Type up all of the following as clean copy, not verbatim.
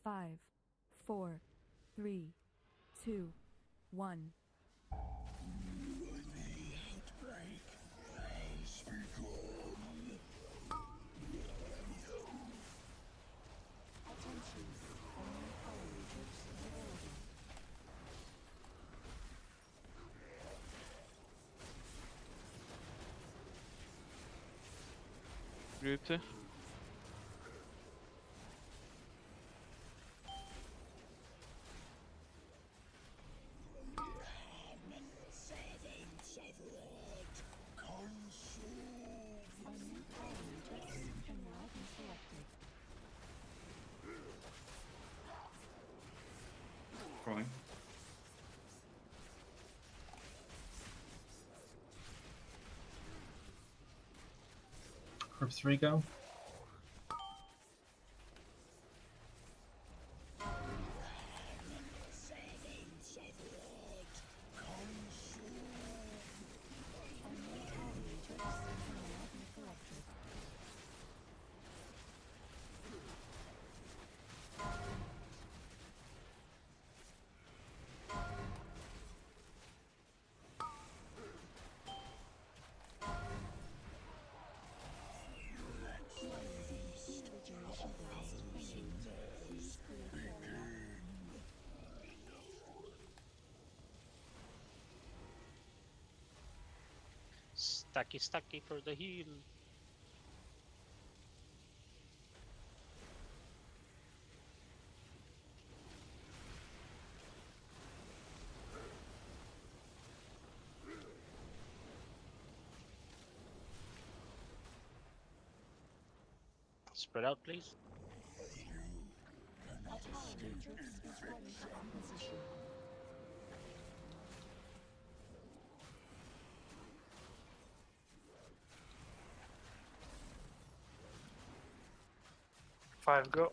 5, 4, 3, 2, 1. Group 2. Crawling. Group 3 go. Stacky for the heal. Spread out, please. Five go.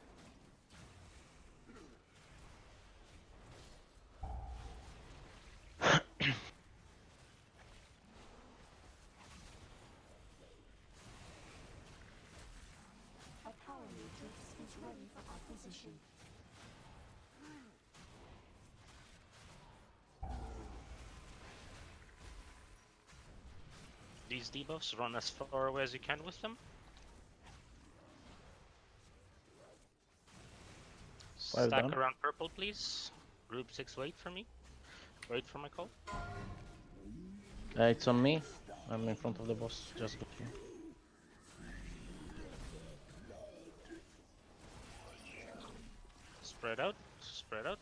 These debuffs, run as far away as you can with them. Well Stack done. around purple, please. Group 6, wait for me. Wait for my call. It's on me. I'm in front of the boss. Just got here. Spread out, spread out.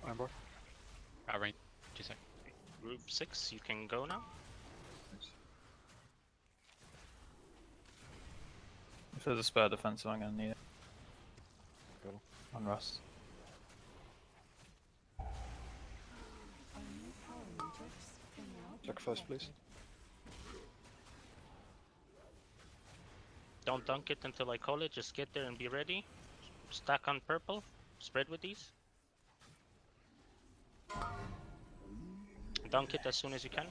On board. Right. 2 seconds. Group 6, you can go now. If there's a spare defensive, I'm gonna need it. Go on Rust. Check first, please. Don't dunk it until I call it, just get there and be ready. Stack on purple, spread with these. Dunk it as soon as you can.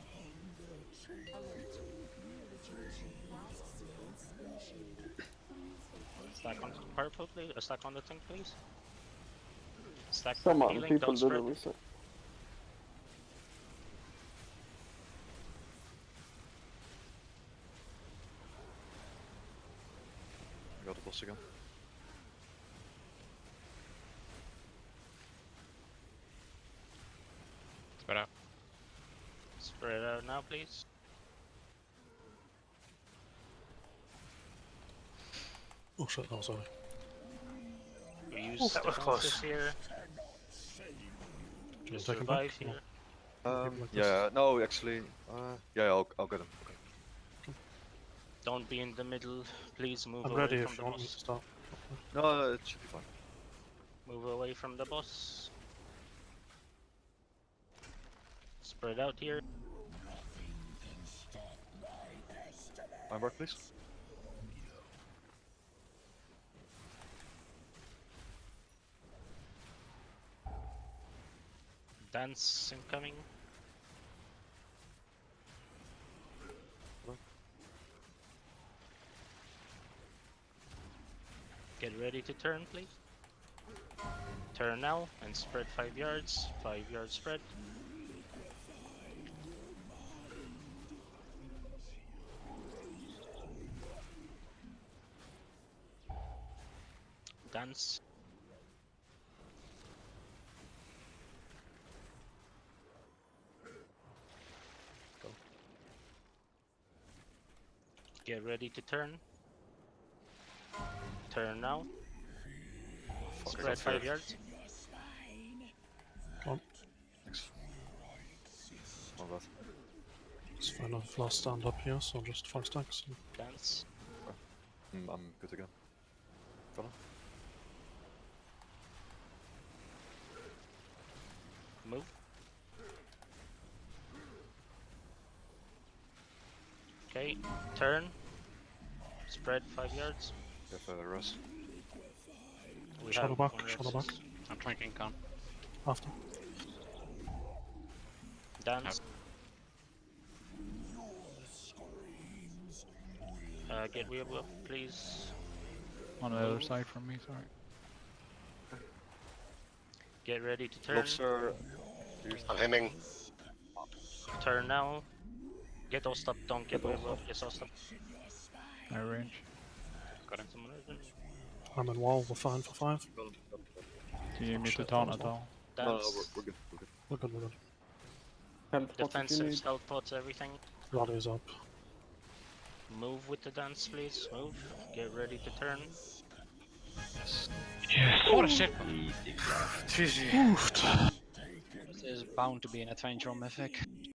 Stack on purple, please. Stack on the tank, please. Stack Come on, healing, people don't do the spread. reset. I got the boss again. Spread out. Spread out now, please. Oh shit, no, sorry. We use that was close. defenses here. Do you Just take him survive back? here. Like this? Yeah, no, actually, yeah, I'll get him. Okay. Don't be in the middle. Please move I'm away ready from if the you want me to boss. start. No, it should be fine. Move away from the boss. Spread out here. On board, please. Dance incoming. Get ready to turn, please. Turn now and spread 5 yards. 5 yard spread. Dance. Go. Get ready to turn. Turn now. Fuck, I Spread got 5 fear. yards. Come on. Thanks. Oh god. It's fine. I've last stand up here, so just 5 stacks. Dance. I'm good again. Got him. Move. Okay, turn. Spread 5 yards. Go for the Russ. We Shadow have back, one shadow resist. back. I'm drinking con. After. Dance. Get real up, please. On the other side from me, sorry. Get ready to turn. Lobster. I'm hemming. Turn now. Get all stop, don't get real up, just all stop. I range. Got him. Someone urgent. I'm in wall, we're fine for 5. Do you need me to shit, taunt that was at all? No, no, Dance. we're good. We're good. We're good, we're good. Defensive, stealth pods, everything. Rally is up. Move with the dance, please. Move. Get ready to turn. What a shit! Oofed. This is bound to be an adventure mythic.